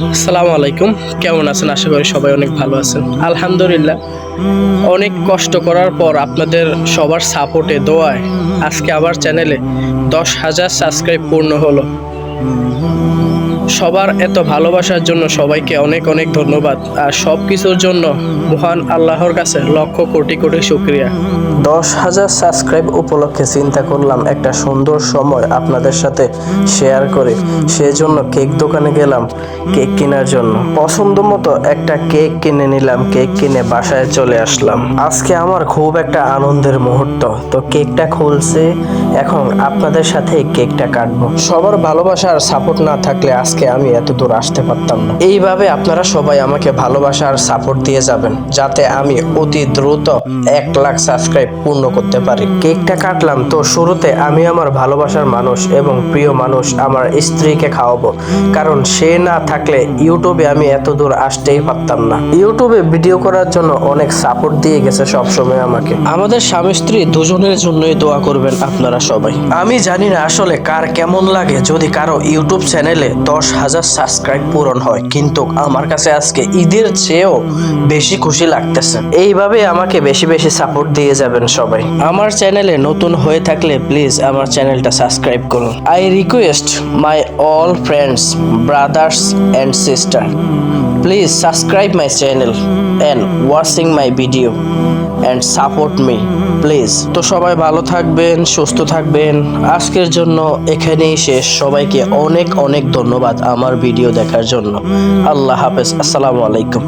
আসসালামু আলাইকুম। কেমন আছেন? আশা করি সবাই অনেক ভালো আছেন। আলহামদুলিল্লাহ, অনেক কষ্ট করার পর আপনাদের সবার সাপোর্টে দোয়ায় আজকে আবার চ্যানেলে 10,000 সাবস্ক্রাইব পূর্ণ হলো। সবার এত ভালোবাসার জন্য সবাইকে অনেক অনেক ধন্যবাদ। আর সব কিছুর জন্য মহান আল্লাহর কাছে লক্ষ কোটি কোটি শুকরিয়া। 10,000 সাবস্ক্রাইব উপলক্ষে চিন্তা করলাম একটা সুন্দর সময় আপনাদের সাথে শেয়ার করে, সেজন্য কেক দোকানে গেলাম কেক কেনার জন্য। পছন্দ মতো একটা কেক কিনে নিলাম, কেক কিনে বাসায় চলে আসলাম। আজকে আমার খুব একটা আনন্দের মুহূর্ত। তো কেকটা খুলছে, এখন আপনাদের সাথে কেকটা কাটবো। সবার ভালোবাসা আর সাপোর্ট না থাকলে আজকে আমি এত দূর আসতে পারতাম না। এইভাবে আপনারা সবাই আমাকে ভালোবাসা আর সাপোর্ট দিয়ে যাবেন, যাতে আমি অতি দ্রুত 1 লাখ সাবস্ক্রাইব পূর্ণ করতে পারি। কেকটা কাটলাম, তো শুরুতে আমি আমার ভালোবাসার মানুষ এবং প্রিয় মানুষ আমার স্ত্রীকে খাওয়াবো, কারণ সে না থাকলে ইউটিউবে আমি এত দূর আসতেই পারতাম না। ইউটিউবে ভিডিও করার জন্য অনেক সাপোর্ট দিয়ে গেছে সবসময় আমাকে। আমাদের স্বামী স্ত্রী দুজনের জন্যই দোয়া করবেন আপনারা সবাই। আমি জানি না আসলে কার কেমন লাগে যদি কারো ইউটিউব চ্যানেলে 10,000 সাবস্ক্রাইব পূরণ হয়, কিন্তু আমার কাছে আজকে ঈদের চেয়েও বেশি খুশি লাগতেছে। এইভাবে আমাকে বেশি বেশি সাপোর্ট দিয়ে যাবেন সবাই। আমার চ্যানেলে নতুন হয়ে থাকলে প্লিজ আমার চ্যানেলটা সাবস্ক্রাইব করুন। I request my all friends, brothers and sister, please subscribe my channel and watching my video and support me please. তো সবাই ভালো থাকবেন, সুস্থ থাকবেন। আজকের জন্য এখানেই শেষ। সবাইকে অনেক অনেক ধন্যবাদ আমার ভিডিও দেখার জন্য। আল্লাহ হাফেজ। আসসালামু আলাইকুম।